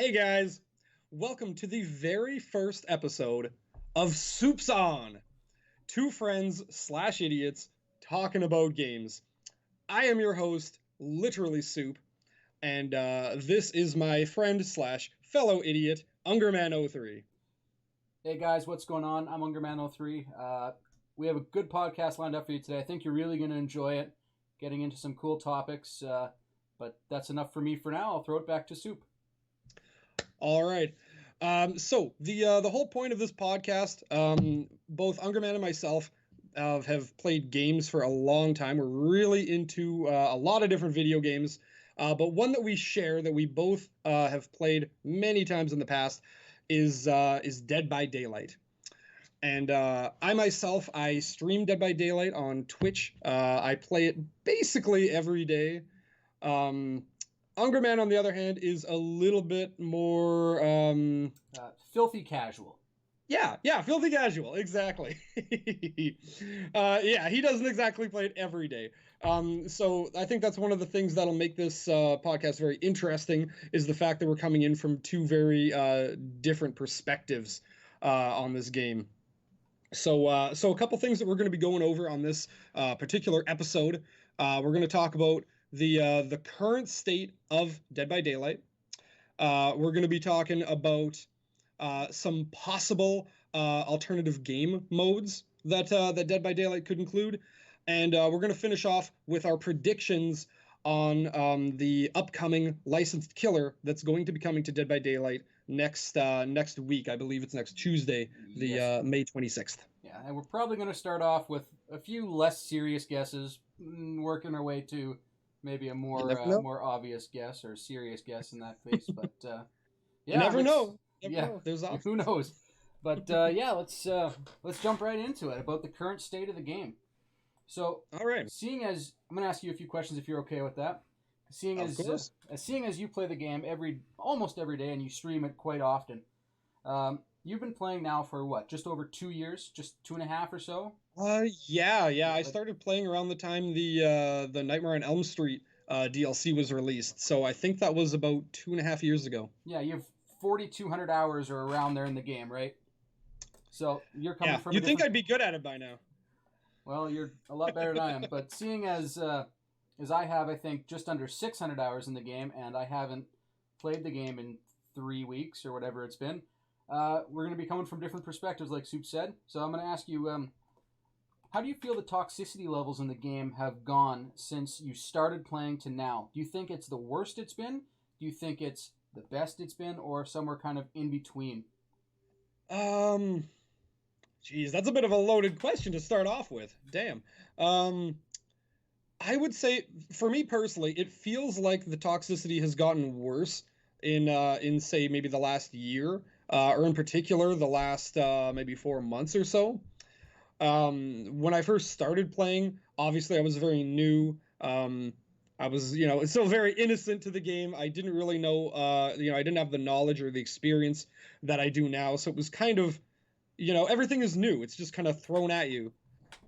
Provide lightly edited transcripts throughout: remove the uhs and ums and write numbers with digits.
Hey guys, welcome to the very first episode of Soup's On, two friends slash idiots talking about games. I am your host, literally Soup, and this is my friend slash fellow idiot, Ungerman03. Hey guys, what's going on? I'm Ungerman03. We have a good podcast lined up for you today. I think you're really going to enjoy it, getting into some cool topics. But that's enough for me for now. I'll throw it back to Soup. All right. So the whole point of this podcast, both Ungerman and myself have played games for a long time. We're really into a lot of different video games, but one that we share that we both have played many times in the past is Dead by Daylight. And I myself, I stream Dead by Daylight on Twitch. I play it basically every day. Ungerman, on the other hand, is a little bit more Filthy casual. Yeah, filthy casual, exactly. Yeah, he doesn't exactly play it every day. So I think that's one of the things that'll make this podcast very interesting is the fact that we're coming in from two very different perspectives on this game. So a couple things that we're going to be going over on this particular episode. We're going to talk about the current state of Dead by Daylight. We're going to be talking about some possible alternative game modes that Dead by Daylight could include, and we're going to finish off with our predictions on the upcoming licensed killer that's going to be coming to Dead by Daylight next week. I believe it's next Tuesday, the Yes. May 26th. Yeah, and we're probably going to start off with a few less serious guesses, working our way to maybe a more obvious guess or serious guess in that case. But You never know. Yeah, There's options. who knows? But yeah, let's jump right into it about the current state of the game. So, All right. seeing as I'm going to ask you a few questions if you're okay with that. Seeing Of course. seeing as you play the game almost every day and you stream it quite often, you've been playing now for what? Just over 2 years, just 2.5 or so. Yeah. I started playing around the time the Nightmare on Elm Street DLC was released, so I think that was about 2.5 years ago. Yeah, you have 4,200 hours or around there in the game, right? So you're coming from. You'd think I'd be good at it by now. Well, you're a lot better than I am. But seeing as I have, I think, just under 600 hours in the game, and I haven't played the game in 3 weeks or whatever it's been, we're going to be coming from different perspectives, like Soup said. So I'm going to ask you, how do you feel the toxicity levels in the game have gone since you started playing to now? Do you think it's the worst it's been? Do you think it's the best it's been, or somewhere kind of in between? Um, Geez, that's a bit of a loaded question to start off with. Damn. Um, I would say, for me personally, it feels like the toxicity has gotten worse in say maybe the last year, or in particular the last maybe 4 months or so. When I first started playing, obviously I was very new. I was, still very innocent to the game. I didn't really know, I didn't have the knowledge or the experience that I do now. So it was kind of, everything is new. It's just kind of thrown at you,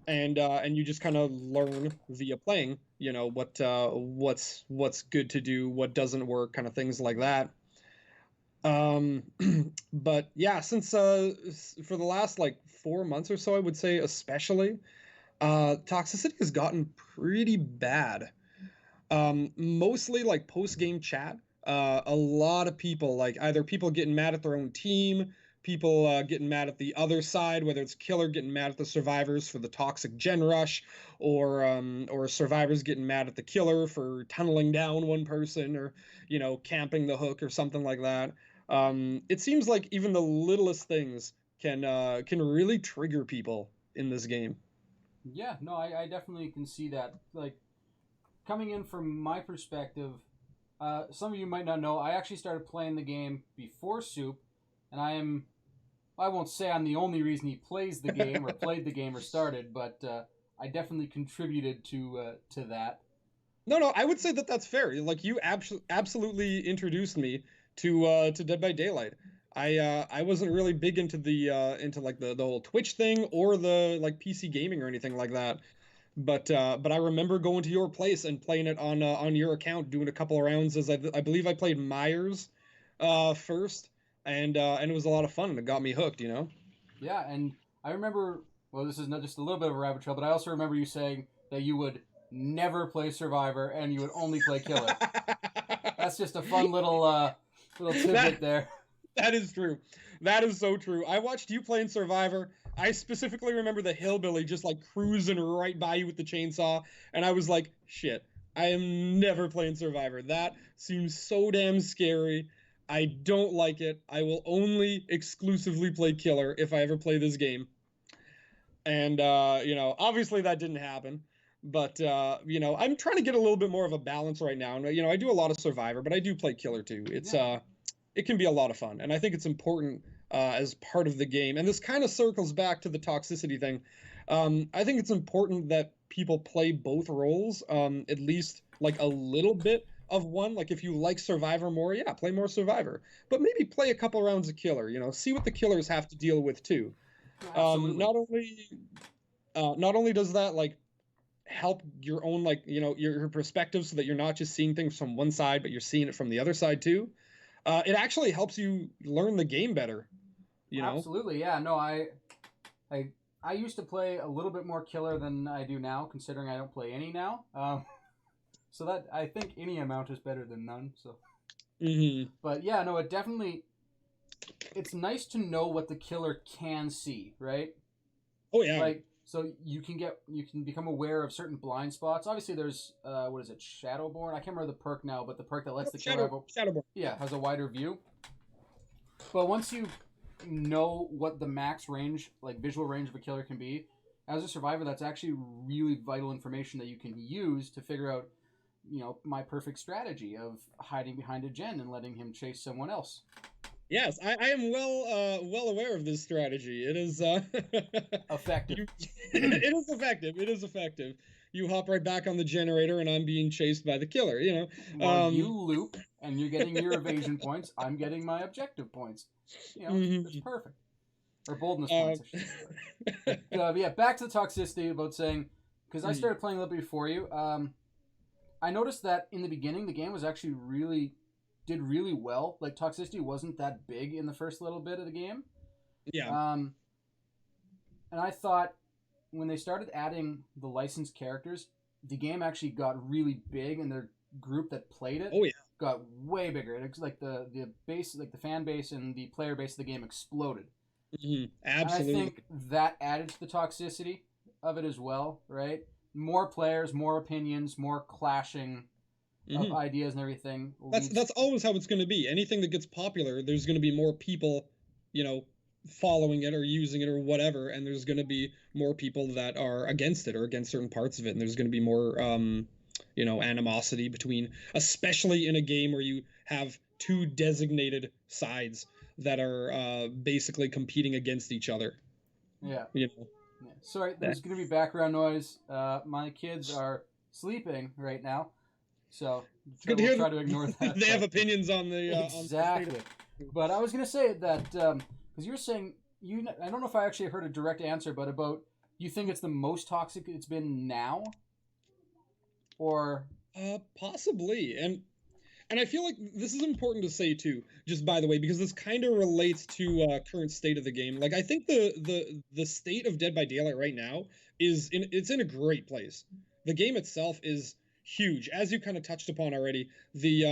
and you just kind of learn via playing. What's good to do, what doesn't work, kind of things like that. Um, but yeah, since for the last like 4 months or so, I would say especially, toxicity has gotten pretty bad. Mostly like post game chat. A lot of people, like either people getting mad at their own team, people getting mad at the other side, whether it's killer getting mad at the survivors for the toxic gen rush, or survivors getting mad at the killer for tunneling down one person, or camping the hook or something like that. It seems like even the littlest things can really trigger people in this game. Yeah, no, I definitely can see that. Like, coming in from my perspective, some of you might not know, I actually started playing the game before Soup, and I won't say I'm the only reason he plays the game or played the game or started, but I definitely contributed to that. No, I would say that that's fair. Like you absolutely introduced me to Dead by Daylight. I wasn't really big into into like the whole Twitch thing or the like PC gaming or anything like that. But I remember going to your place and playing it on your account, doing a couple of rounds as I believe I played Myers, first, and it was a lot of fun, and it got me hooked. Yeah, and I remember. Well, this is not just a little bit of a rabbit trail, but I also remember you saying that you would never play Survivor and you would only play Killer. That's just a fun little that tidbit there. that is true. That is so true. I watched you playing Survivor. I specifically remember the hillbilly just like cruising right by you with the chainsaw, and I was like, shit. I am never playing Survivor. That seems so damn scary. I don't like it. I will only exclusively play Killer if I ever play this game. And obviously that didn't happen. But I'm trying to get a little bit more of a balance right now. And I do a lot of Survivor, but I do play Killer too. Yeah. It can be a lot of fun, and I think it's important as part of the game. And this kind of circles back to the toxicity thing. I think it's important that people play both roles, at least like a little bit of one. Like if you like Survivor more, yeah, play more Survivor, but maybe play a couple rounds of Killer. See what the killers have to deal with too. Absolutely. Not only does that like help your own like your perspective, so that you're not just seeing things from one side, but you're seeing it from the other side too. It actually helps you learn the game better. Absolutely, yeah. No, I I used to play a little bit more Killer than I do now, considering I don't play any now. So that I think any amount is better than none. So, but yeah, no, it's nice to know what the killer can see, right? Oh yeah. Like so you can become aware of certain blind spots. Obviously, there's what is it, Shadowborn? I can't remember the perk now, but the perk that lets the killer Shadowborn. yeah, has a wider view. But once you know what the max range, like visual range of a killer can be, as a survivor, that's actually really vital information that you can use to figure out, my perfect strategy of hiding behind a gen and letting him chase someone else. Yes, I am well aware of this strategy. It is Effective. It is effective. It is effective. You hop right back on the generator, and I'm being chased by the killer. Well, you loop, and you're getting your evasion points. I'm getting my objective points. It's perfect. Or boldness points, I should say. But, yeah, back to the toxicity about saying, because I started playing a little bit before you. I noticed that in the beginning, the game was actually did really well. Like toxicity wasn't that big in the first little bit of the game. Yeah. And I thought when they started adding the licensed characters, the game actually got really big, and their group that played it got way bigger. It's like the base, like the fan base and the player base of the game exploded. Absolutely. And I think that added to the toxicity of it as well, right? More players, more opinions, more clashing of ideas and everything. That's always how it's going to be. Anything that gets popular, there's going to be more people, following it or using it or whatever, and there's going to be more people that are against it or against certain parts of it, and there's going to be more animosity between, especially in a game where you have two designated sides that are basically competing against each other. Yeah. Yeah. Sorry, there's going to be background noise. My kids are sleeping right now, so we'll try to ignore that. They have opinions on the exactly. But I was going to say that because you were saying I don't know if I actually heard a direct answer, but about you think it's the most toxic it's been now, or possibly. And I feel like this is important to say too, just by the way, because this kind of relates to current state of the game. Like I think the state of Dead by Daylight right now it's in a great place. The game itself is huge, as you kind of touched upon already. The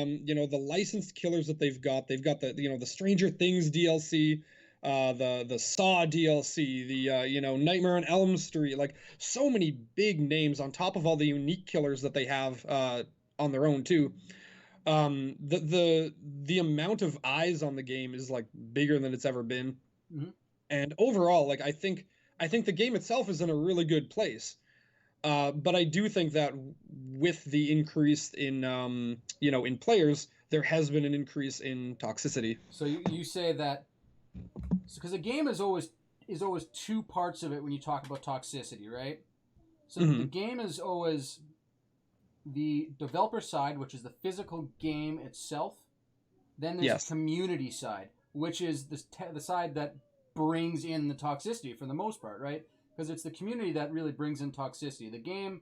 licensed killers that they've got the the Stranger Things DLC, the Saw DLC, the Nightmare on Elm Street, like so many big names on top of all the unique killers that they have on their own too. The amount of eyes on the game is like bigger than it's ever been. And overall, like I think the game itself is in a really good place. But I do think that with the increase in in players, there has been an increase in toxicity. So you say that because the game is always two parts of it when you talk about toxicity, right? So the game is always the developer side, which is the physical game itself. Then there's the community side, which is the side that brings in the toxicity for the most part, right? Because it's the community that really brings in toxicity. The game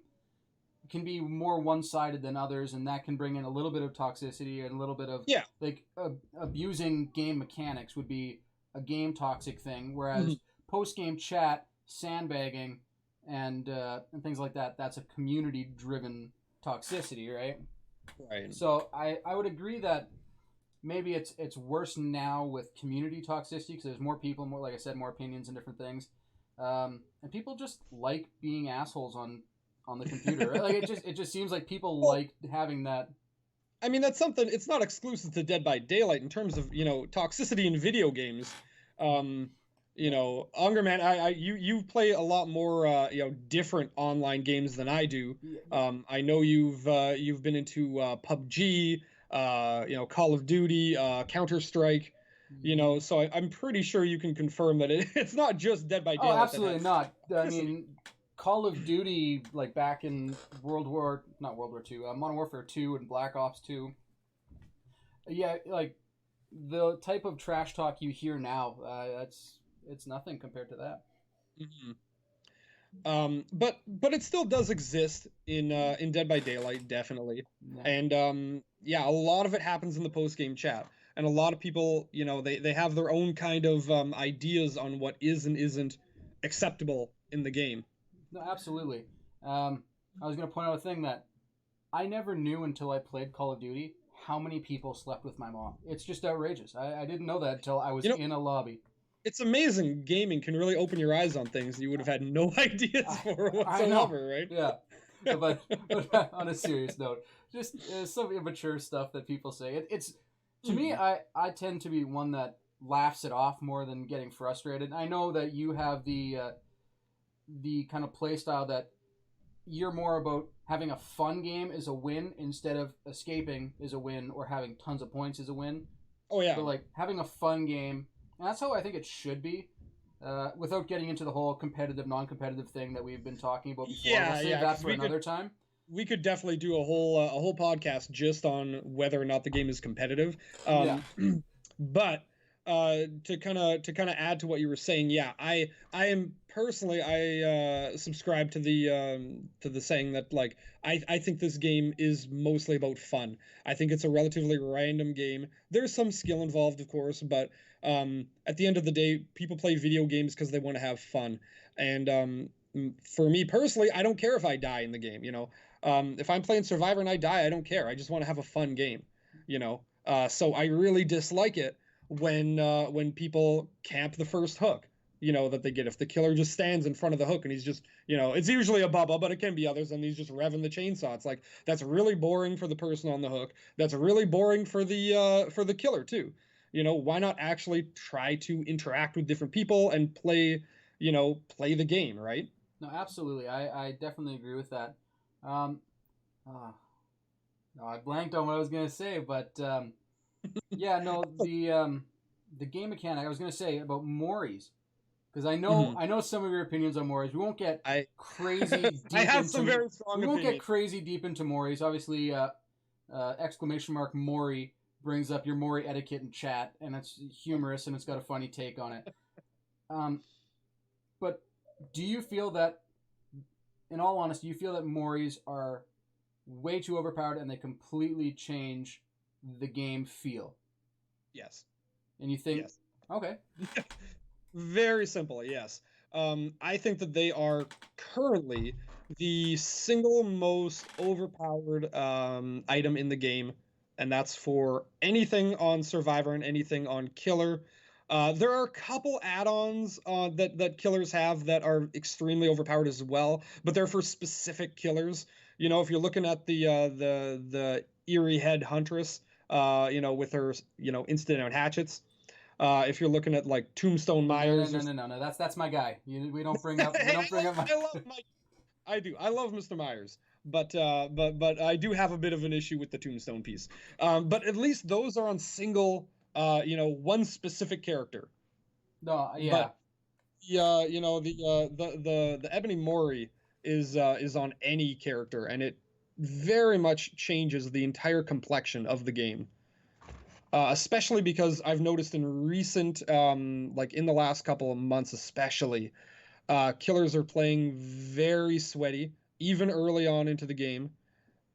can be more one-sided than others, and that can bring in a little bit of toxicity and a little bit of Yeah. like abusing game mechanics would be a game toxic thing, whereas Mhm. post-game chat, sandbagging, and things like that, that's a community-driven toxicity, right? Right. So I would agree that maybe it's worse now with community toxicity because there's more people, more like I said, more opinions and different things, and people just like being assholes on the computer. Right? Like it just seems like people Well, like having that. I mean, that's something. It's not exclusive to Dead by Daylight in terms of toxicity in video games. Um, Yeah, Ungerman, you play a lot more different online games than I do. yeah, I know you've been into PUBG, Call of Duty, Counter Strike. yeah. So I'm pretty sure you can confirm that it's not just Dead by Oh, Daylight that absolutely has not. I toxicity. mean, Call of Duty, like back in not World War II, Modern Warfare 2 and Black Ops 2. Yeah, like the type of trash talk you hear now, it's nothing compared to that. Mhm. But it still does exist in Dead by Daylight, definitely. Yeah. And yeah, a lot of it happens in the post game chat, and a lot of people, they have their own kind of ideas on what is and isn't acceptable in the game. No, absolutely. I was going to point out a thing that I never knew until I played Call of Duty how many people slept with my mom. It's just outrageous. I didn't know that until I was You know, in a lobby. it's amazing. Gaming can really open your eyes on things you would have had no ideas I, for I know. whatsoever, right? Yeah. But on a serious note, just some immature stuff that people say. It's to me, Mhm. I tend to be one that laughs it off more than getting frustrated. I know that you have the kind of play style that you're more about having a fun game is a win instead of escaping is a win or having tons of points is a win. Oh But yeah. like having a fun game, and that's how I think it should be. Without getting into the whole competitive, non-competitive thing that we've been talking about before, we'll Yeah, save yeah, that because for another time. we could definitely do a whole podcast just on whether or not the game is competitive. Yeah, But to kind of add to what you were saying, yeah, I am personally I subscribe to the saying that like I think this game is mostly about fun. I think it's a relatively random game. There's some skill involved, of course, but at the end of the day, people play video games because they want to have fun. And for me personally, I don't care if I die in the game. If I'm playing Survivor and I die, I don't care. I just want to have a fun game. So I really dislike it when people camp the first hook. That they get if the killer just stands in front of the hook and he's just it's usually a Bubba, but it can be others, and he's just revving the chainsaw. It's like that's really boring for the person on the hook. That's really boring for the killer too. Why not actually try to interact with different people and play the game, right? no, absolutely. I definitely agree with that. Um, uh, no, I blanked on what I was gonna say, but yeah, no, the game mechanic I was gonna say about Maury's because Mm-hmm. I know some of your opinions on Maury's. We won't get I crazy I deep have some into very strong opinions. Maury's. Obviously, exclamation mark Maury brings up your Maury etiquette in chat, and it's humorous and it's got a funny take on it. Um, but do you feel that, in all honesty, you feel that Maury's are way too overpowered and they completely change the game feel? Yes. And you think, Yes. okay, Very simple, yes. I think that they are currently the single most overpowered item in the game, and that's for anything on Survivor and anything on Killer. There are a couple add-ons that killers have that are extremely overpowered as well, but they're for specific killers. If you're looking at the Eerie Head Huntress, with her instant out hatchets. If you're looking at like Tombstone no, no, Myers no, or no, no, no. That's my guy. We hey, don't bring up my. I love Mike. I do. I love Mr. Myers, but I do have a bit of an issue with the Tombstone piece. But at least those are on single, one specific character. No, But yeah, yeah, the Ebony Mori is on any character, and it very much changes the entire complexion of the game. Especially because I've noticed in recent, like in the last couple of months, especially, killers are playing very sweaty. even early on into the game,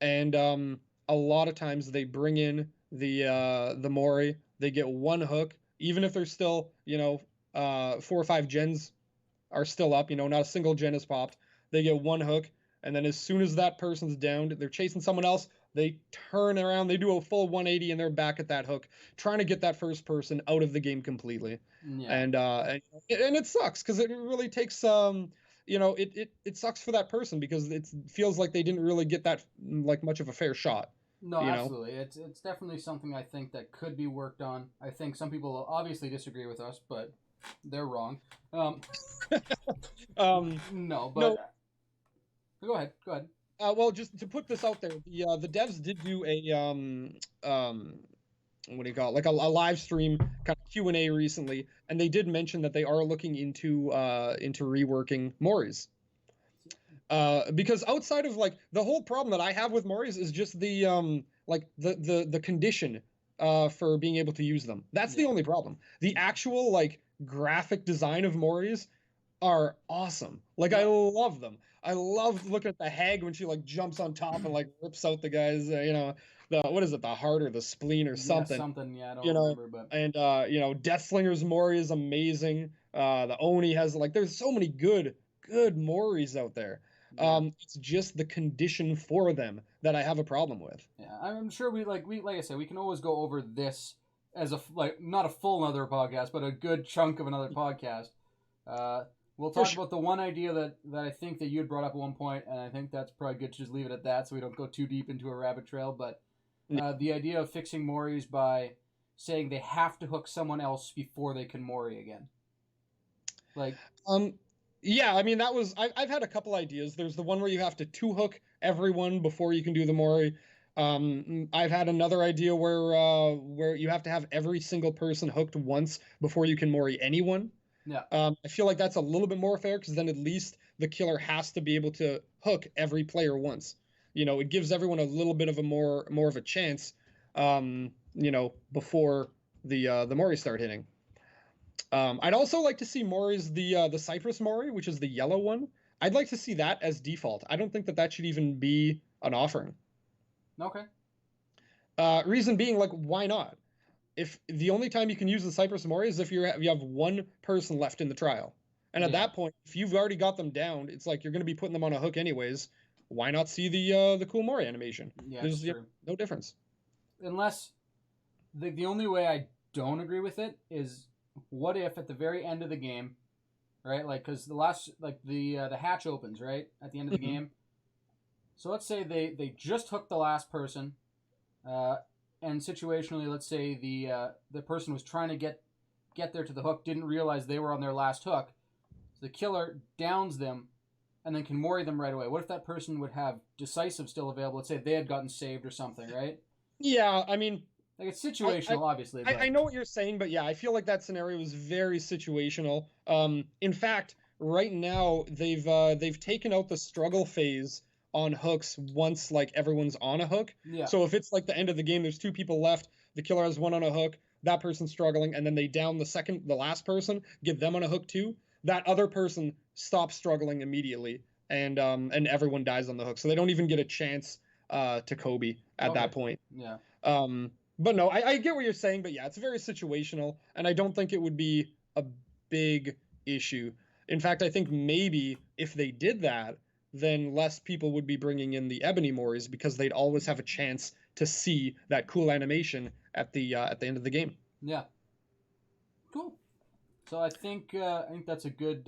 and a lot of times they bring in the Mori. They get one hook, even if they're still, 4 or 5 gens are still up. Not a single gen is popped. They get one hook, and then as soon as that person's downed, they're chasing someone else. They turn around, they do a full 180, and they're back at that hook, trying to get that first person out of the game completely. Yeah. And it sucks because it really takes it sucks for that person because it feels like they didn't really get that like much of a fair shot. No, You know. absolutely. It's definitely something I think that could be worked on. I think some people obviously disagree with us, but they're wrong. No, No. but go ahead. Go ahead. Well, just to put this out there, the devs did do a what do you call it? Like a live stream kind of Q&A recently, and they did mention that they are looking into reworking Moris. Because outside of like the whole problem that I have with Moris is just the like the condition for being able to use them. That's the only problem. The actual like graphic design of Moris are awesome. Like I love them. I love looking at the hag when she like jumps on top and like rips out the guys. The what is it? The heart or the spleen or Yeah, something. something. Yeah, I don't You know, remember, but and Deathslinger's Mori is amazing. The Oni has like there's so many good Moris out there. yeah. It's just the condition for them that I have a problem with. Yeah, I'm sure we like I said, we can always go over this as a like not a full another podcast, but a good chunk of another podcast. We'll talk about the one idea that I think that you had brought up at one point, and I think that's probably good to just leave it at that, so we don't go too deep into a rabbit trail. But the idea of fixing Moris by saying they have to hook someone else before they can Mori again. Like, yeah, I mean I've had a couple ideas. There's the one where you have to two hook everyone before you can do the Mori. I've had another idea where you have to have every single person hooked once before you can Mori anyone. yeah, I feel like that's a little bit more fair because then at least the killer has to be able to hook every player once. It gives everyone a little bit of a more of a chance. Before the Mori start hitting. I'd also like to see Mori's the Cypress Mori, which is the yellow one. I'd like to see that as default. I don't think that should even be an offering. okay. Reason being, like, why not? If the only time you can use the Cypress Mori is if you have one person left in the trial, and at that point, if you've already got them down, it's like you're going to be putting them on a hook anyways. Why not see the cool Mori animation? Yeah, There's true. No difference. Unless the only way I don't agree with it is what if at the very end of the game, right? Like because the last like the hatch opens right at the end of the game. So let's say they just hooked the last person, and situationally, let's say the person was trying to get there to the hook, didn't realize they were on their last hook. So the killer downs them, and then can Mori them right away. What if that person would have decisive still available? Let's say they had gotten saved or something, right? Yeah, I mean, like it's situational, obviously. I know what you're saying, but yeah, I feel like that scenario is very situational. In fact, right now they've taken out the struggle phase on hooks once like everyone's on a hook. Yeah. So if it's like the end of the game, there's two people left, the killer has one on a hook, that person's struggling, and then they down the last person, get them on a hook too. That other person stops struggling immediately, and everyone dies on the hook, so they don't even get a chance to Kobe at that point. Yeah. But no, I get what you're saying, but yeah, it's very situational, and I don't think it would be a big issue. In fact, I think maybe if they did that, then less people would be bringing in the Ebony Moris because they'd always have a chance to see that cool animation at the end of the game. Yeah. Cool. So I think that's a good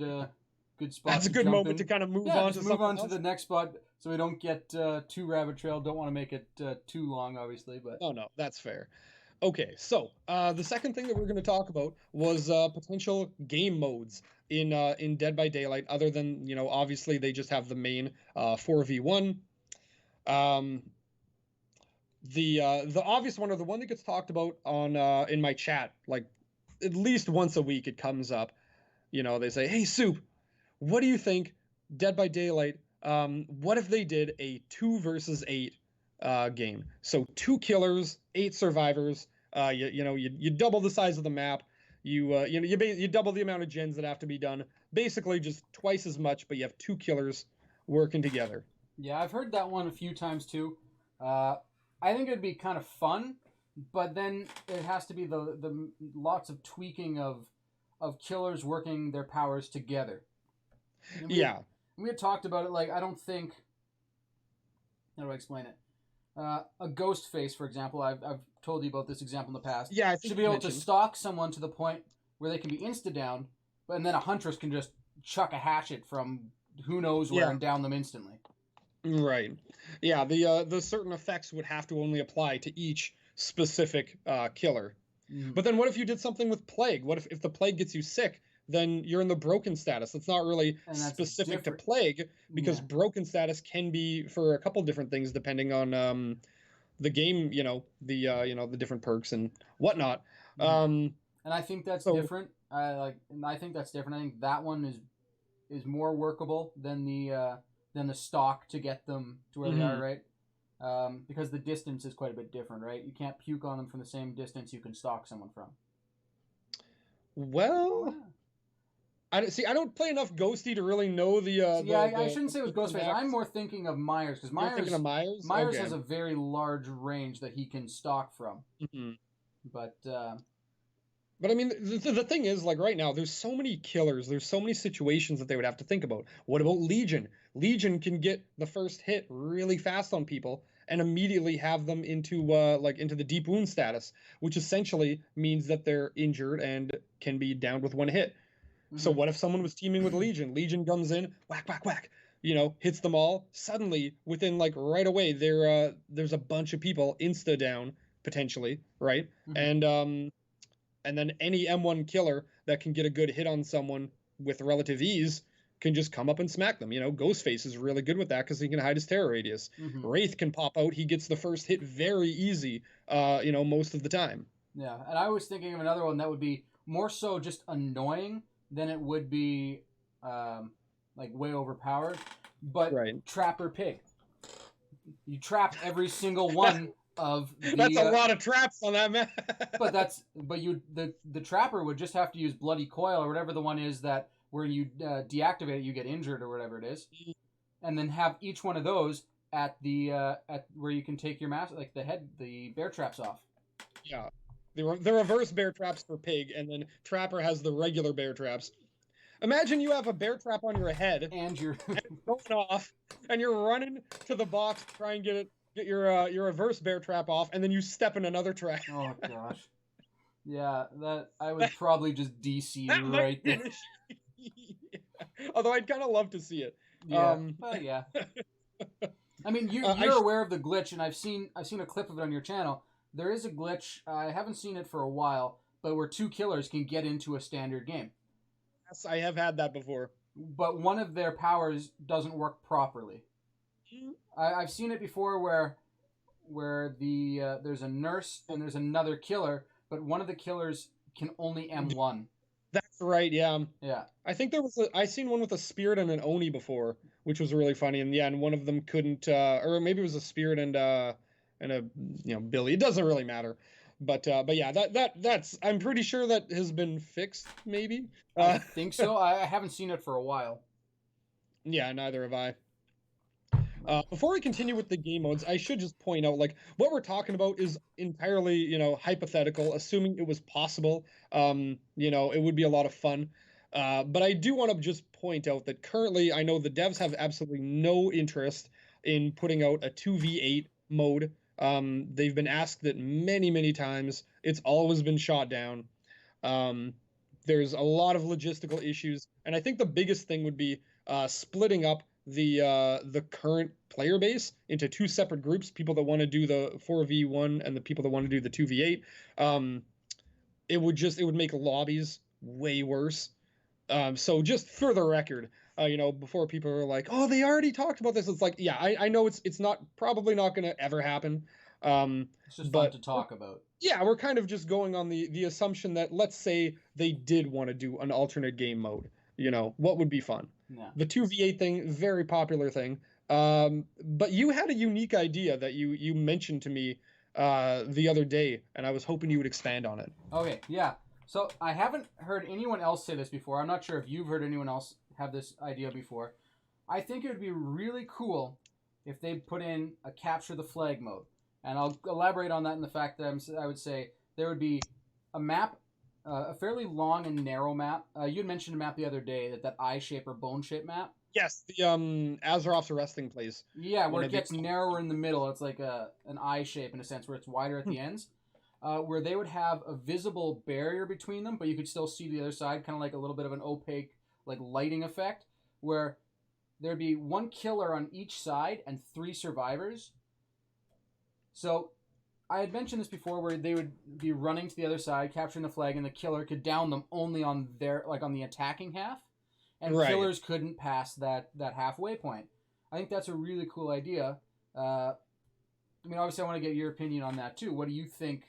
spot. That's a good moment to kind of move on to move on to the next spot, so we don't get too rabbit trail. Don't want to make it too long, obviously, but no, that's fair. Okay, so the second thing that we're going to talk about was potential game modes in Dead by Daylight, other than obviously they just have the main 4v1. The obvious one, or the one that gets talked about on in my chat, like at least once a week, it comes up. They say, "Hey, Soup, what do you think Dead by Daylight? What if they did a 2 versus 8 game? So 2 killers, 8 survivors. You double the size of the map. You double the amount of gens that have to be done. Basically, just twice as much, but you have 2 killers working together. Yeah, I've heard that one a few times too. I think it'd be kind of fun, but then it has to be the lots of tweaking of killers working their powers together. And Yeah, we had talked about it. Like, I don't think, how do I explain it? A ghost face, for example. I've told you about this example in the past. yeah, I think Should be you able to mentioned. stalk someone to the point where they can be insta down, but and then a huntress can just chuck a hatchet from who knows where Yeah, and down them instantly. right. Yeah, the certain effects would have to only apply to each specific killer. Mm. But then what if you did something with plague? What if the plague gets you sick? Then you're in the broken status. It's not really And that's specific to different. plague because Yeah. broken status can be for a couple different things depending on the game, the different perks and whatnot. Mm. Um, And I think that's so different. And I think that's different. I think that one is more workable than the stock to get them to where they are, mhm. right? Because the distance is quite a bit different, right? You can't puke on them from the same distance you can stalk someone from. Well, Wow. I don't play enough Ghosty to really know So yeah, I the shouldn't say it was ins and Ghostface. I'm outs. more thinking of Myers because You're thinking of Myers? Myers Okay. has a very large range that he can stalk from. Mhm. But But I mean, the thing is, like right now, there's so many killers, there's so many situations that they would have to think about. What about Legion? Legion can get the first hit really fast on people and immediately have them into into the deep wound status, which essentially means that they're injured and can be downed with one hit. So mhm. what if someone was teaming with Legion? Legion comes in, whack, whack, whack, hits them all. Suddenly, within like right away, there's a bunch of people insta down potentially, right? Mhm. And then any M1 killer that can get a good hit on someone with relative ease can just come up and smack them. Ghostface is really good with that because he can hide his terror radius. Mhm. Wraith can pop out. He gets the first hit very easy, most of the time. Yeah, and I was thinking of another one that would be more so just annoying than it would be like way overpowered. But Right. Trapper Pig, you trap every single one of That's the. a lot of traps on that map. But the Trapper would just have to use Bloody Coil or whatever the one is that where you deactivate it, you get injured or whatever it is, and then have each one of those at the at where you can take your mask like the bear traps off. Yeah. The reverse bear traps for pig, and then Trapper has the regular bear traps. Imagine you have a bear trap on your head And you're going off, and you're running to the box to try and get your reverse bear trap off, and then you step in another trap. oh gosh. Yeah, that I would probably just DC That might right be there. an issue. Although I'd kind of love to see it. Yeah, well, yeah. I mean, I you're aware of the glitch, and I've seen a clip of it on your channel. There is a glitch. I haven't seen it for a while, but where two killers can get into a standard game, yes, I have had that before. but one of their powers doesn't work properly. I've seen it before where there's a nurse and there's another killer, but one of the killers can only M1. That's right. Yeah. Yeah. I think I seen one with a spirit and an oni before, which was really funny. And yeah, and one of them couldn't, or maybe it was a spirit and a Billy. It doesn't really matter. But yeah, that's I'm pretty sure that has been fixed. Maybe. I think so. I haven't seen it for a while. Yeah, neither have I. Before we continue with the game modes, I should just point out, like, what we're talking about is entirely, hypothetical, assuming it was possible. It would be a lot of fun. But I do want to just point out that currently, I know the devs have absolutely no interest in putting out a 2v8 mode. They've been asked that many, many times. It's always been shot down. Um, there's a lot of logistical issues, and I think the biggest thing would be splitting up the current player base into two separate groups: people that want to do the 4v1 and the people that want to do the 2v8. Um, it would make lobbies way worse. So just for the record, before people are like, "Oh, they already talked about this," it's like, yeah, I know it's not probably not going to ever happen. It's just fun But to talk about. yeah, we're kind of just going on the assumption that, let's say they did want to do an alternate game mode. What would be fun? Yeah. The 2v8 thing, very popular thing. But you had a unique idea that you mentioned to me the other day, and I was hoping you would expand on it. Okay, yeah. So I haven't heard anyone else say this before. I'm not sure if you've heard anyone else have this idea before. I think it would be really cool if they put in a capture the flag mode, and I'll elaborate on that in the fact that I would say there would be a map, a fairly long and narrow map. You had mentioned a map the other day, that eye shape or bone shape map. Yes, the Azeroth's resting place. Yeah, One where it of the gets narrower in the middle. It's like an eye shape in a sense, where it's wider at the ends. Where they would have a visible barrier between them, but you could still see the other side, kind of like a little bit of an opaque, like lighting effect, where there'd be one killer on each side and 3 survivors. So I had mentioned this before, where they would be running to the other side, capturing the flag, and the killer could down them only on their, like, on the attacking half, and Right. killers couldn't pass that halfway point. I think that's a really cool idea. I mean, obviously, I want to get your opinion on that too. What do you think?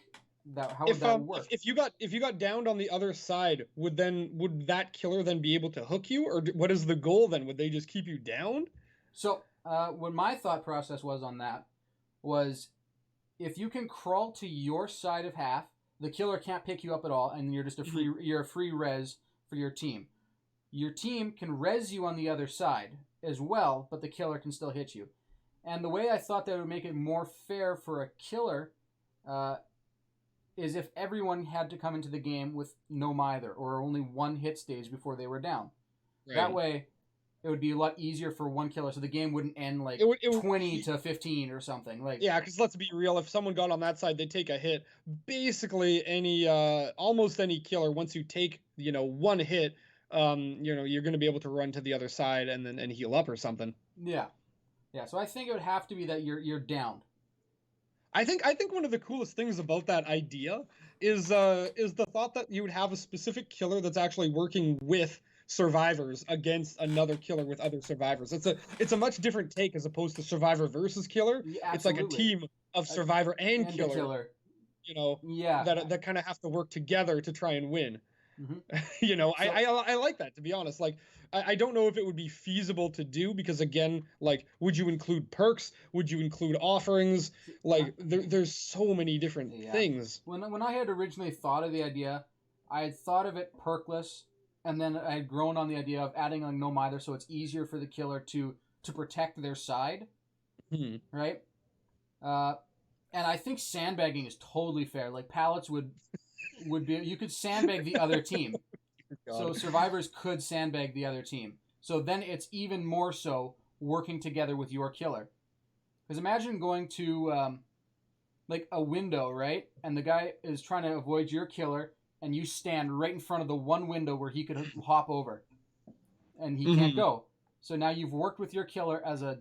How would that work? If you got downed on the other side, would that killer then be able to hook you, or what is the goal then? Would they just keep you down? So, what my thought process was on that was, if you can crawl to your side of half, the killer can't pick you up at all, and you're just you're a free res for your team. Your team can res you on the other side as well, but the killer can still hit you. And the way I thought that would make it more fair for a killer is if everyone had to come into the game with no mither, or only one hit stage before they were down. Right. That way, it would be a lot easier for one killer, so the game wouldn't end like it would 20 to 15 or something. Like, yeah, because let's be real, if someone got on that side, they take a hit. Basically, almost any killer, once you take one hit, you're going to be able to run to the other side and heal up or something. Yeah. So I think it would have to be that you're downed. I think one of the coolest things about that idea is the thought that you would have a specific killer that's actually working with survivors against another killer with other survivors. It's a much different take as opposed to survivor versus killer. Yeah, it's like a team of survivor and killer. Yeah. That kind of have to work together to try and win. Mm-hmm. I like that, to be honest. Like, I don't know if it would be feasible to do, because again, like, would you include perks? Would you include offerings? Like, there's so many different things. When I had originally thought of the idea, I had thought of it perkless, and then I had grown on the idea of adding like no mither, so it's easier for the killer to protect their side, right? And I think sandbagging is totally fair. Like, pallets would be, you could sandbag the other team. So survivors could sandbag the other team. So then it's even more so working together with your killer. Because imagine going to like a window, right? And the guy is trying to avoid your killer, and you stand right in front of the one window where he could hop over, and he can't go. So now you've worked with your killer so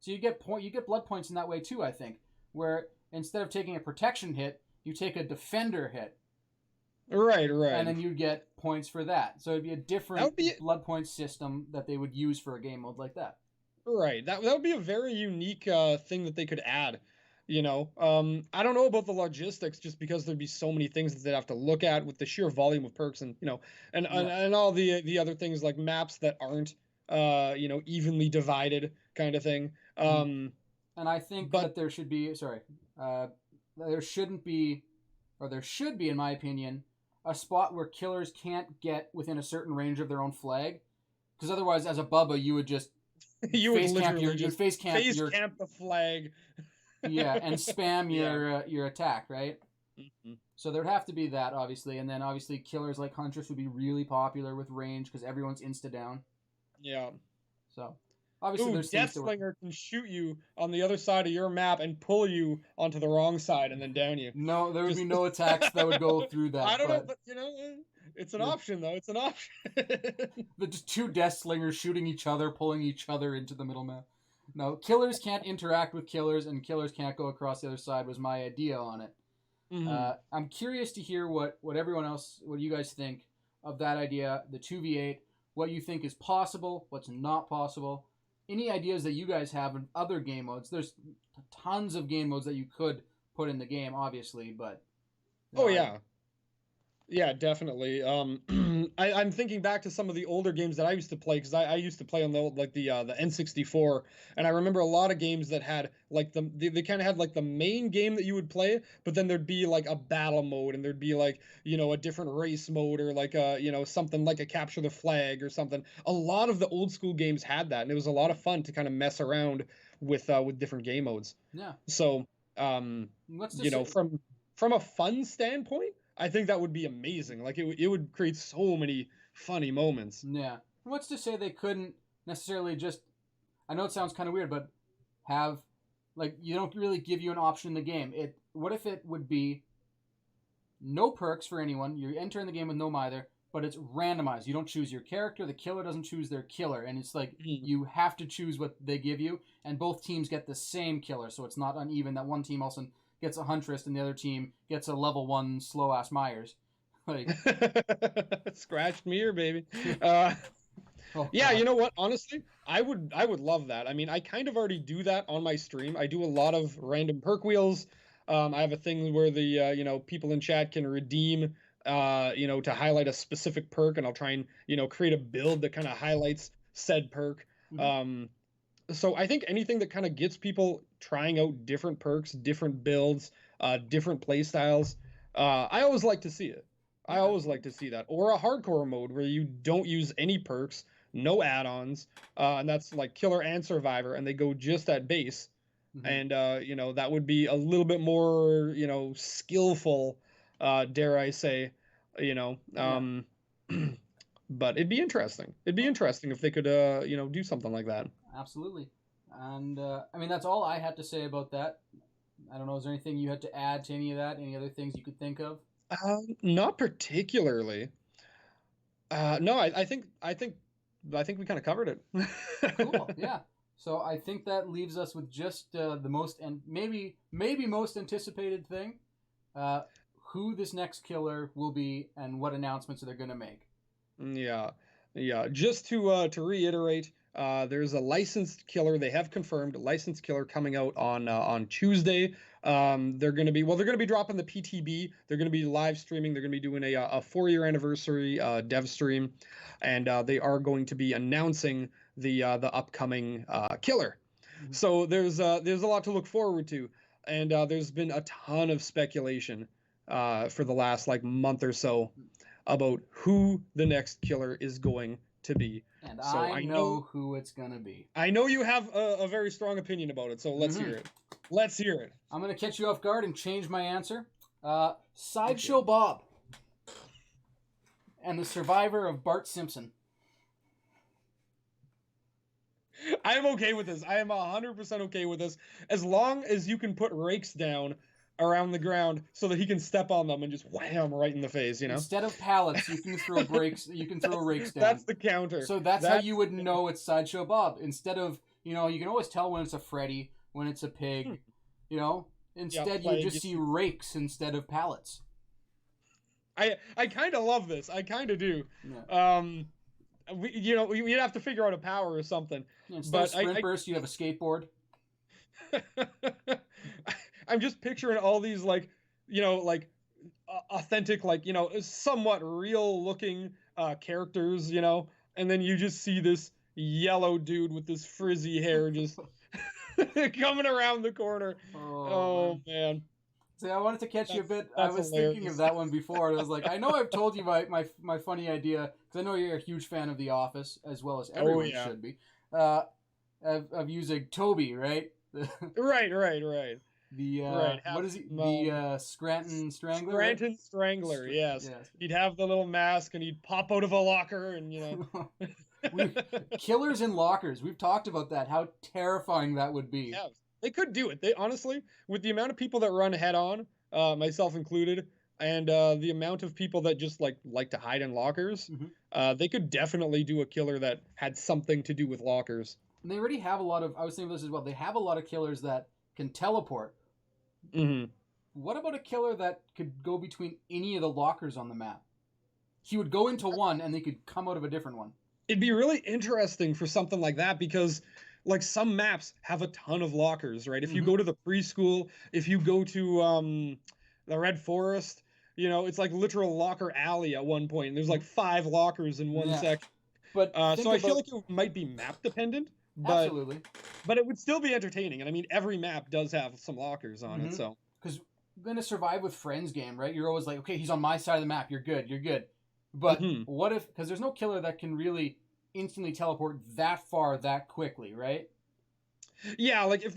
you get blood points in that way too, I think, where instead of taking a protection hit, you take a defender hit. Right. And then you get points for that. So it'd be a different blood point system that they would use for a game mode like that. Right. That would be a very unique thing that they could add. I don't know about the logistics, just because there'd be so many things that they'd have to look at with the sheer volume of perks, and and all the other things, like maps that aren't evenly divided, kind of thing. And I think that there should be there shouldn't be, or there should be, in my opinion, a spot where killers can't get within a certain range of their own flag, because otherwise, as a Bubba, you would just face camp the flag. Yeah, and spam your attack, right? So there'd have to be that, obviously, and then obviously killers like Huntress would be really popular with range because everyone's insta down. Yeah. So obviously there's Deathslinger can shoot you on the other side of your map and pull you onto the wrong side and then down you. No, there would be no attacks that would go through that. I don't know, but it's an option though. It's an option. But just 2 Deathslingers shooting each other, pulling each other into the middle map. No, killers can't interact with killers, and killers can't go across the other side, was my idea on it. I'm curious to hear what you guys think of that idea, the 2v8, what you think is possible, what's not possible. Any ideas that you guys have in other game modes? There's tons of game modes that you could put in the game, obviously, but... Yeah, definitely. I'm thinking back to some of the older games that I used to play, because I used to play on the N64, and I remember a lot of games that had like they kind of had like the main game that you would play, but then there'd be like a battle mode, and there'd be like a different race mode, or like something like a capture the flag or something. A lot of the old school games had that, and it was a lot of fun to kind of mess around with different game modes. Yeah. So Let's you just know, say, from a fun standpoint, I think that would be amazing. Like it would create so many funny moments. yeah. What's to say they couldn't necessarily just? I know it sounds kind of weird, but have like you don't really give you an option in the game. It. What if it would be no perks for anyone? You enter in the game with no either, but it's randomized. You don't choose your character. The killer doesn't choose their killer, and it's like you have to choose what they give you, and both teams get the same killer, so it's not uneven. That one team also gets a Huntress, and the other team gets a level 1 slow ass Myers. Like scratched mirror, baby. Yeah, God. you know what? Honestly, I would love that. I mean, I kind of already do that on my stream. I do a lot of random perk wheels. I have a thing where the you know, people in chat can redeem you know, to highlight a specific perk, and I'll try and, you know, create a build that kind of highlights said perk. Mm-hmm. So I think anything that kind of gets people trying out different perks, different builds, different play styles, I always like to see it. I Yeah. always like to see that. Or a hardcore mode where you don't use any perks, no add-ons, and that's like killer and survivor, and they go just at base. Mm-hmm. And you know, that would be a little bit more, you know, skillful, dare I say, you know. But it'd be interesting. It'd be interesting if they could, you know, do something like that. Absolutely. And I mean, that's all I had to say about that. I don't know. Is there anything you had to add to any of that? Any other things you could think of? Not particularly. No, I think we kind of covered it. Cool. Yeah. So I think that leaves us with just the most and maybe most anticipated thing: who this next killer will be and what announcements they're going to make. Yeah, yeah. Just to reiterate, there's a licensed killer. They have confirmed a licensed killer coming out on Tuesday. They're gonna be dropping the PTB. They're gonna be live streaming. They're gonna be doing a 4-year anniversary dev stream, and they are going to be announcing the upcoming killer. Mm-hmm. So there's a lot to look forward to, and there's been a ton of speculation for the last like month or so about who the next killer is going to be. And So I know who it's going to be. I know you have a very strong opinion about it, so let's hear it. Let's hear it. I'm going to catch you off guard and change my answer. Sideshow Bob. And the survivor of Bart Simpson. I am okay with this. I am 100% okay with this. As long as you can put rakes down around the ground so that he can step on them and just wham right in the face, you know? Instead of pallets, you can throw rakes down. That's the counter. So that's how you would know it's Sideshow Bob. Instead of, you know, you can always tell when it's a Freddy, when it's a pig, you know? Instead, you just see rakes instead of pallets. I kind of love this. I kind of do. Yeah. You'd have to figure out a power or something. Yeah, instead of sprint burst, you have a skateboard. I'm just picturing all these authentic, somewhat real looking characters, and then you just see this yellow dude with this frizzy hair just coming around the corner. Oh man. See, I wanted to catch you a bit. I was thinking of that one before, and I was like, I know I've told you my funny idea, because I know you're a huge fan of The Office, as well as everyone should be, of using Toby, right? Right. What is he? The Scranton Strangler? Scranton Strangler, yes. He'd have the little mask, and he'd pop out of a locker, and, Killers in lockers. We've talked about that, how terrifying that would be. Yeah. They could do it. They honestly, with the amount of people that run head on, myself included, and the amount of people that just like to hide in lockers, they could definitely do a killer that had something to do with lockers. And they already have a lot of. I was thinking this as well. They have a lot of killers that can teleport. Mm-hmm. What about a killer that could go between any of the lockers on the map? He would go into one, and they could come out of a different one. It'd be really interesting for something like that, because some maps have a ton of lockers, right? If you go to the preschool, if you go to the Red Forest, it's like literal locker alley at one point. And there's 5 lockers in one section. But so I feel like it might be map dependent. But, absolutely. But it would still be entertaining. And I mean, every map does have some lockers on it. So because in a Survive with Friends game, right? You're always like, okay, he's on my side of the map. You're good. But what if, because there's no killer that can really instantly teleport that far that quickly, right? Yeah, like if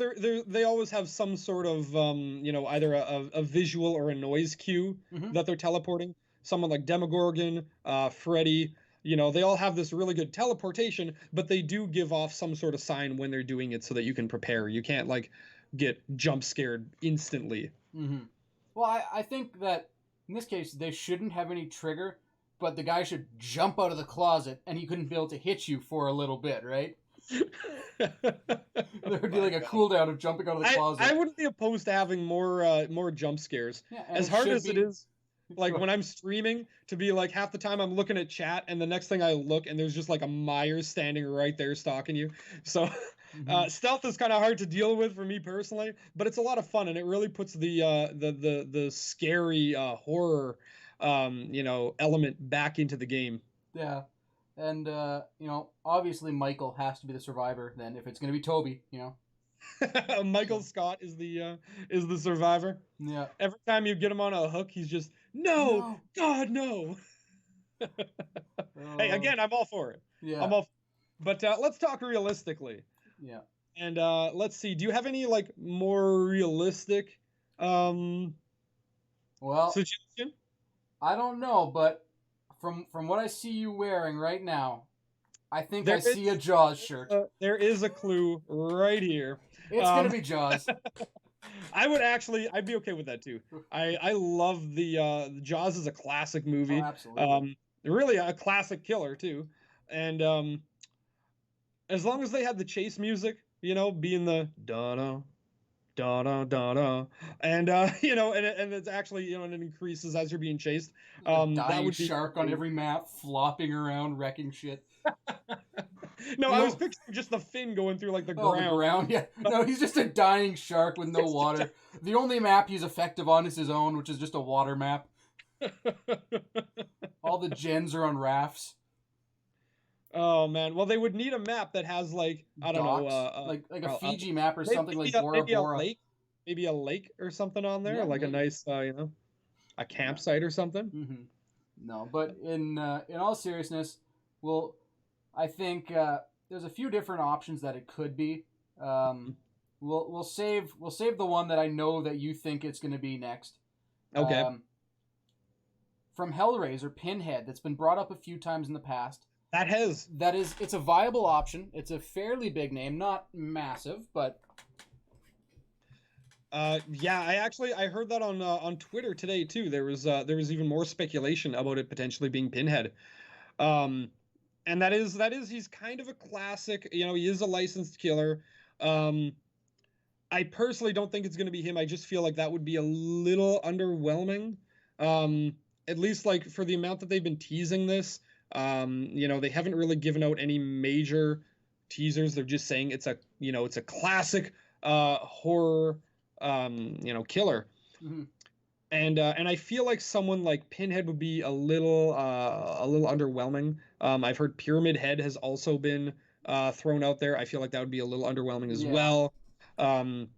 they always have some sort of either a visual or a noise cue Hmm. that they're teleporting. Someone like Demogorgon, Freddy, they all have this really good teleportation, but they do give off some sort of sign when they're doing it so that you can prepare. You can't like get jump scared instantly. Hmm. Well, I think that in this case they shouldn't have any trigger, but the guy should jump out of the closet and he couldn't be able to hit you for a little bit, right? Oh There would be my like a God. cooldown of jumping out of the I closet. wouldn't be opposed to having more jump scares. Yeah, and As it hard should as it be. is, like when I'm streaming, to be like half the time I'm looking at chat and the next thing I look and there's just like a Myers standing right there stalking you. So Hmm. stealth is kind of hard to deal with for me personally, but it's a lot of fun and it really puts the scary horror element back into the game. Yeah, and obviously Michael has to be the survivor. Then if it's gonna be Toby, Michael so Scott is the survivor. yeah. Every time you get him on a hook, he's just no, No. God, no. Hey, Oh, again, I'm all for it. yeah, I'm all, but let's talk realistically. yeah. And let's see. Do you have any like more realistic um Well, suggestion? I don't know, but from what I see you wearing right now, I think I There see a is Jaws shirt. there is a clue right here. It's gonna Um, be Jaws. I'd be okay with that too. I love Jaws is a classic Oh, movie. absolutely. Really a classic killer too. And as long as they had the chase music, being the da da da da da da, and and it's actually and it increases as you're being chased. A That dying would be shark on every map, flopping around, wrecking shit. no, You I was know, picturing just the fin going through like the oh, the ground. ground. Yeah, no, he's just a dying shark with no It's just water. The only map he's effective on is his own, which is just a water map. All the gens are on rafts, Oh man, well they would need a map that has like I don't know, docks, like a Fiji map or something like Bora maybe a Bora. lake, or something on there, Yeah, like a maybe. nice a Yeah. campsite or something. Hmm. No, but in all seriousness, well, I think there's a few different options that it could be. Um, we'll save the one that I know that you think it's going to be next. Okay, Um, from Hellraiser, Pinhead, that's been brought up a few times in the past. that has. It's a viable option. It's a fairly big name, not massive, but Yeah, I heard that on Twitter today too. There was even more speculation about it potentially being Pinhead. Um, and that is he's kind of a classic. He is a licensed killer. Um, I personally don't think it's going to be him. I just feel like that would be a little underwhelming. Um, at least like for the amount that they've been teasing this. They haven't really given out any major teasers. They're just saying it's a classic horror killer. mhm. And I feel like someone like Pinhead would be a little underwhelming. I've heard Pyramid Head has also been thrown out there. I feel like that would be a little underwhelming as Yeah, well. Um,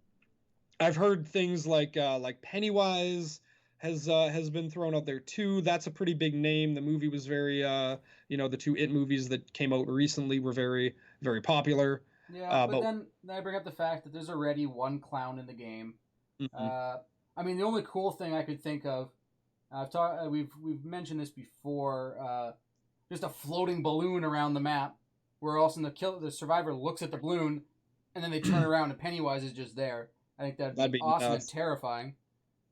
I've heard things like Pennywise has been thrown out there too. That's a pretty big name. The movie was very the two It movies that came out recently were very very popular. yeah. But But then I bring up the fact that there's already one clown in the game. mhm. Uh, I mean, the only cool thing I could think of, we've mentioned this before, just a floating balloon around the map, where also the survivor looks at the balloon, and then they turn around and Pennywise is just there. I think that'd That'd be be awesome and nuts. terrifying.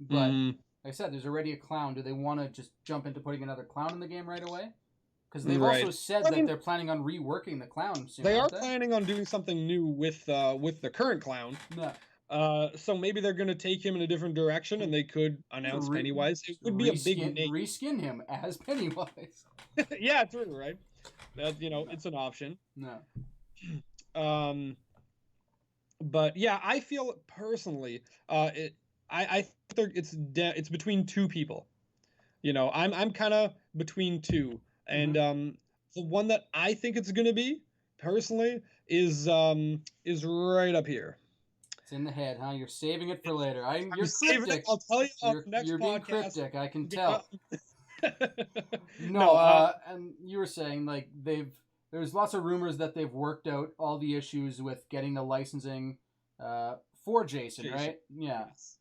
But Mhm. like I said, there's already a clown. Do they want to just jump into putting another clown in the game right away? Because they've Right. also said I that mean, they're planning on reworking the clown soon, they are aren't they? planning on doing something new with the current clown. No. So maybe they're going to take him in a different direction, and they could Just announce Pennywise. It would be a big name. reskin him as Pennywise. Yeah, true, right? That it's an option. No. Um, but yeah, I feel personally, I think it's between two people. I'm kind of between two, Mm-hmm. and the one that I think it's going to be personally is right up here. It's in the head, huh? You're saving it for later. I'm You're saving it. cryptic. I'll tell you on You're the next you're being podcast. cryptic. I can Because tell. No, no, and you were saying like there's lots of rumors that they've worked out all the issues with getting the licensing for Jason, Jason. right? Yeah. Yes.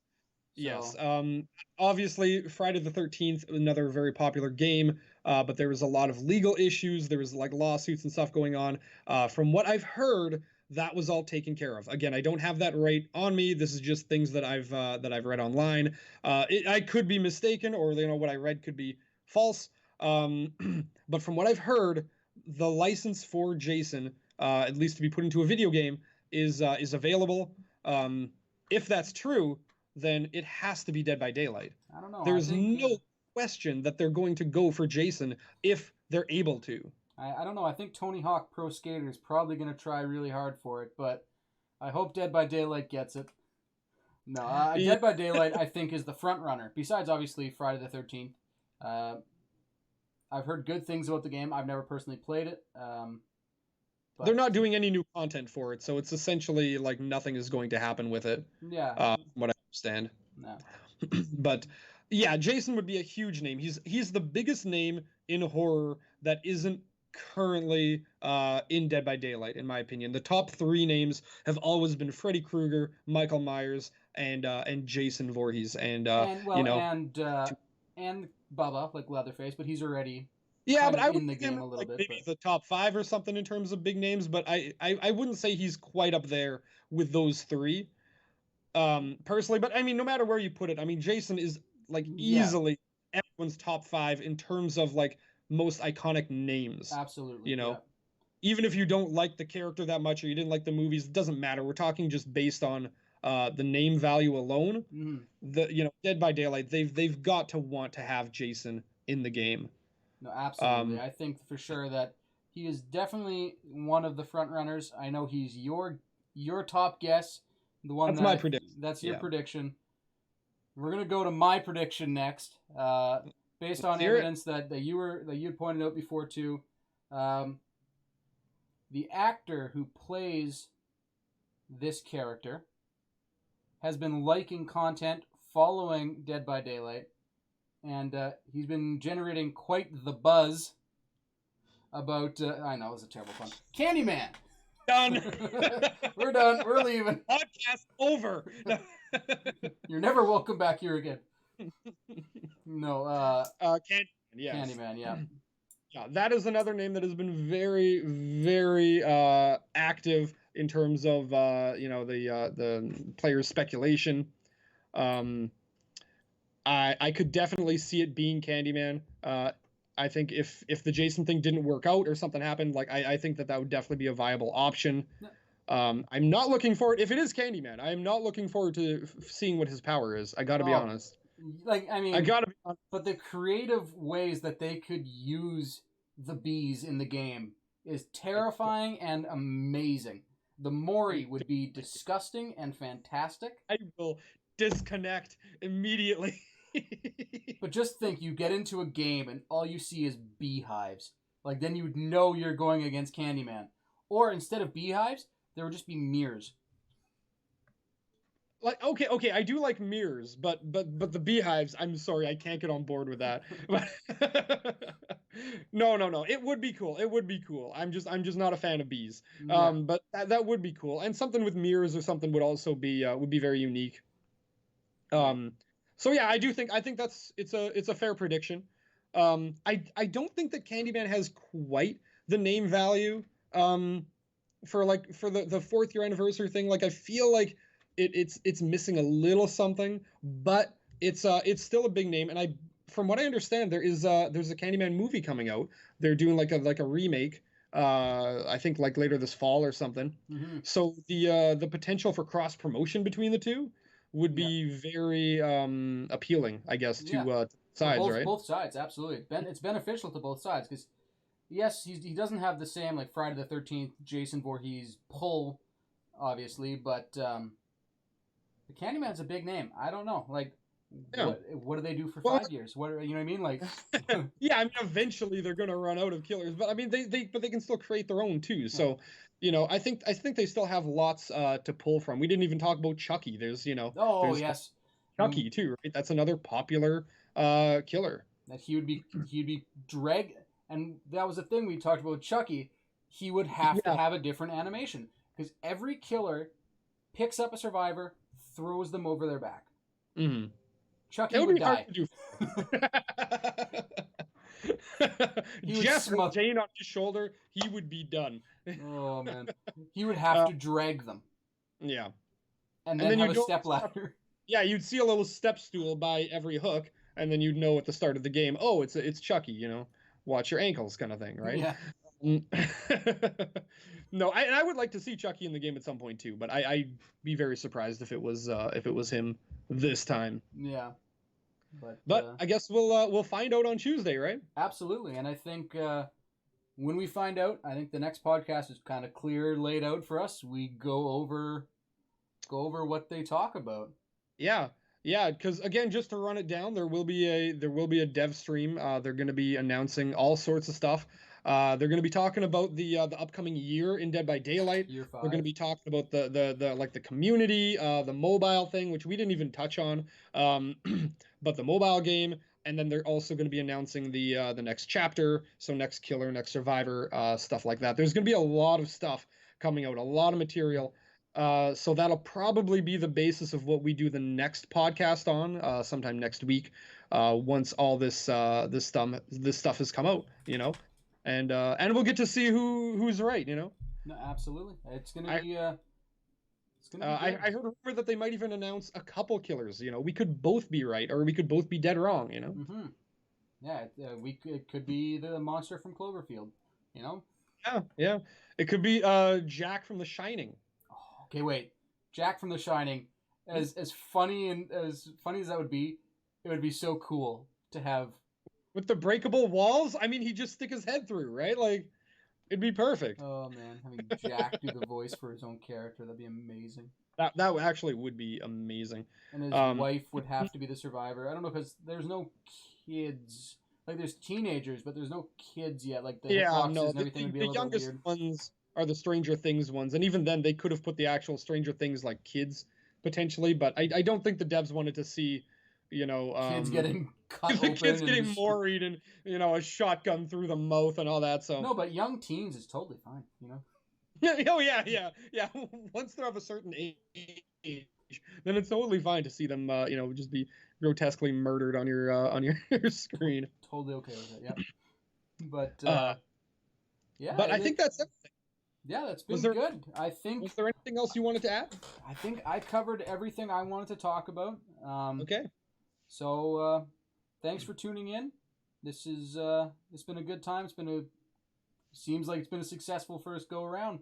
Yes. So Obviously, Friday the 13th, another very popular game, but there was a lot of legal issues. There was like lawsuits and stuff going on. From what I've heard, that was all taken care of. Again, I don't have that right on me. This is just things that I've read online. I could be mistaken, or what I read could be false. Um, but from what I've heard, the license for Jason, at least to be put into a video game, is available. Um, if that's true, then it has to be Dead by Daylight. I don't know. I There's think no question that they're going to go for Jason if they're able to. I don't know. I think Tony Hawk Pro Skater is probably going to try really hard for it, but I hope Dead by Daylight gets it. No, Yeah, Dead by Daylight I think is the front runner. Besides, obviously Friday the 13th. Uh, I've heard good things about the game. I've never personally played it. they're But not doing any new content for it, so it's essentially like nothing is going to happen with it, yeah, from what I understand. no. But yeah, Jason would be a huge name. He's the biggest name in horror that isn't currently in Dead by Daylight, in my opinion. The top three names have always been Freddy Krueger, Michael Myers, and Jason Voorhees. And And well, and Bubba like Leatherface, but he's already yeah, kind but of I would in the put him game in, a little like bit. maybe But the top five or something in terms of big names, but I wouldn't say he's quite up there with those three. Personally, but I mean, no matter where you put it, I mean, Jason is like yeah, easily everyone's top five in terms of like most iconic names. absolutely, You yeah. know, even if you don't like the character that much or you didn't like the movies, it doesn't matter. We're talking just based on the name value alone. Mm-hmm. Dead by Daylight, they've got to want to have Jason in the game. No, absolutely. Um, I think for sure that he is definitely one of the front runners. I know he's your top guess, the one that's that my prediction. that's your Yeah, prediction. We're gonna go to my prediction next, based let's on hear it. evidence that you had pointed out before too. Um, the actor who plays this character has been liking content following Dead by Daylight, and he's been generating quite the buzz about. I know it was a terrible pun. Candyman. Done. We're done. We're leaving. Podcast over. You're never welcome back here again. No, Candyman, yes. Candyman. Yeah. Yeah, that is another name that has been very, very active in terms of the players' speculation. Um, I could definitely see it being Candyman. I think if the Jason thing didn't work out or something happened, like I think that would definitely be a viable option. I'm not looking forward. If it is Candyman, I am not looking forward to seeing what his power is. I got to be honest. Like I mean, I got to be honest. But the creative ways that they could use the bees in the game is terrifying and amazing. The Mori would be disgusting and fantastic. I will disconnect immediately. But just think, you get into a game and all you see is beehives. Like then you would know you're going against Candyman. Or instead of beehives, there would just be mirrors. Like okay, I do like mirrors, but the beehives, I'm sorry, I can't get on board with that. No, it would be cool. It would be cool. I'm just not a fan of bees. Yeah. But that would be cool, and something with mirrors or something would also be very unique. So yeah, I think it's a fair prediction. I don't think that Candyman has quite the name value for the fourth year anniversary thing. Like I feel like it's missing a little something, but it's still a big name. And from what I understand, there's a Candyman movie coming out. They're doing like a remake. I think like later this fall or something. Mm-hmm. So the potential for cross promotion between the two would be very appealing, I guess, to sides, right? Both sides, absolutely. It's beneficial to both sides because yes, he doesn't have the same like Friday the 13th Jason Voorhees pull, obviously, but the Candyman's a big name. I don't know, like. Yeah. What do they do for 5 years? What you know what I mean? Like, yeah, I mean, eventually they're gonna run out of killers, but I mean, they can still create their own too. So, I think they still have lots to pull from. We didn't even talk about Chucky. There's there's yes, Chucky too, right? That's another popular killer. That he'd be drag, and that was the thing we talked about. Chucky, he would have to have a different animation because every killer picks up a survivor, throws them over their back. Mm-hmm. Chucky It would would be hard die. to do. He would Jeff with Jane on his shoulder, he would be done. Oh man, he would have to drag them. Yeah, and then have a step ladder. ladder. Yeah, you'd see a little step stool by every hook, and then you'd know at the start of the game, oh, it's Chucky, you know, watch your ankles, kind of thing, right? Yeah. No, I would like to see Chucky in the game at some point too, but I'd be very surprised if it was him this time. Yeah. But I guess we'll find out on Tuesday, right? Absolutely, and I think when we find out, I think the next podcast is kind of clear, laid out for us. We go over what they talk about. Yeah, because again, just to run it down, there will be a dev stream. They're going to be announcing all sorts of stuff. They're going to be talking about the upcoming year in Dead by Daylight. Year 5. They're going to be talking about the like the community, the mobile thing, which we didn't even touch on. But the mobile game, and then they're also going to be announcing the next chapter, so next killer, next survivor, stuff like that. There's going to be a lot of stuff coming out, a lot of material. So that'll probably be the basis of what we do the next podcast on, sometime next week, once all this stuff has come out, you know, and we'll get to see who's right, you know. No, absolutely, it's gonna be. I heard a rumor that they might even announce a couple killers. You know, we could both be right, or we could both be dead wrong. You know. Mm-hmm. Yeah, it could be the monster from Cloverfield. You know. Yeah. It could be Jack from The Shining. Oh, okay, wait. Jack from The Shining, as funny as that would be, it would be so cool to have with the breakable walls. I mean, he'd just stick his head through, right? Like, it'd be perfect. Oh man, having Jack do the voice for his own character, that'd be amazing. That actually would be amazing. And his wife would have to be the survivor. I don't know, because there's no kids. Like, there's teenagers, but there's no kids yet. Like, the hitboxes and everything would be a little youngest weird. ones are the Stranger Things ones, and even then, they could have put the actual Stranger Things like kids potentially, but I don't think the devs wanted to see, you know, kids getting cut open, kids getting moried and, you know, a shotgun through the mouth and all that. So no, but young teens is totally fine, you know. Oh yeah. Once they're of a certain age, then it's totally fine to see them, you know, just be grotesquely murdered on your screen. Totally okay with it. Yeah. But yeah. But I think that's everything. Yeah, that's been good. I think. Was there anything else you wanted to add? I think I covered everything I wanted to talk about. Okay. So thanks for tuning in. This is it's been a good time. Seems like it's been a successful first go around.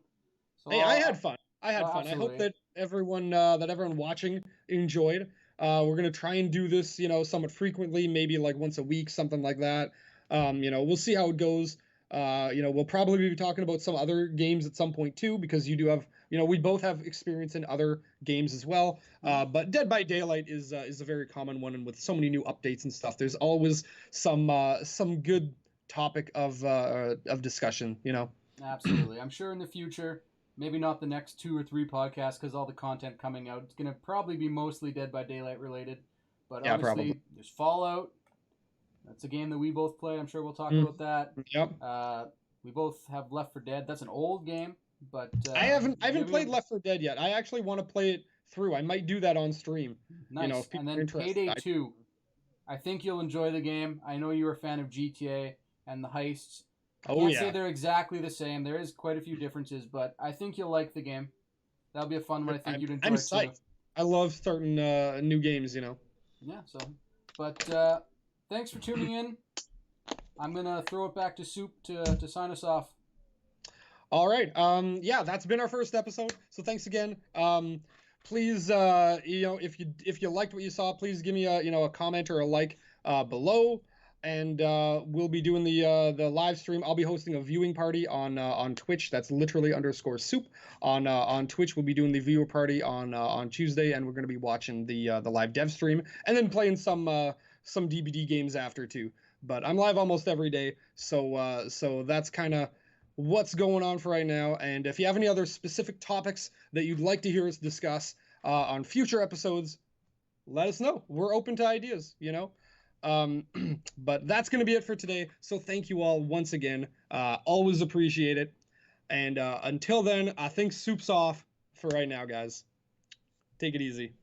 So hey, I had fun. Absolutely. I hope that everyone watching enjoyed. We're gonna try and do this, you know, somewhat frequently, maybe like once a week, something like that. You know, we'll see how it goes. You know, we'll probably be talking about some other games at some point too, because you do have, you know, we both have experience in other games as well. But Dead by Daylight is a very common one, and with so many new updates and stuff, there's always some good topic of discussion, you know. Absolutely. I'm sure in the future, maybe not the next 2 or 3 podcasts, because all the content coming out, it's going to probably be mostly Dead by Daylight related. But yeah, obviously, probably. There's Fallout. That's a game that we both play. I'm sure we'll talk about that. Yep. We both have Left 4 Dead. That's an old game, but I haven't played Left 4 Dead yet. I actually want to play it through. I might do that on stream. Nice. You know, if people and are then interested. Payday 2. I think you'll enjoy the game. I know you're a fan of GTA and the heists. I can't say they're exactly the same. There is quite a few differences, but I think you'll like the game. That'll be a fun one. I think you'd enjoy I'm it psyched. too. I love starting new games, you know. Yeah, so. But thanks for tuning in. I'm going to throw it back to Soup to sign us off. All right. Yeah, that's been our first episode. So thanks again. Please, you know, if you liked what you saw, please give me a comment or a like below. And we'll be doing the live stream. I'll be hosting a viewing party on Twitch. That's literally _soup. On Twitch, we'll be doing the viewer party on Tuesday, and we're going to be watching the live dev stream, and then playing some DBD games after too. But I'm live almost every day, so that's kind of what's going on for right now. And if you have any other specific topics that you'd like to hear us discuss on future episodes, let us know. We're open to ideas, you know. But that's going to be it for today. So thank you all once again. Always appreciate it. And until then, I think Soup's off for right now, guys. Take it easy.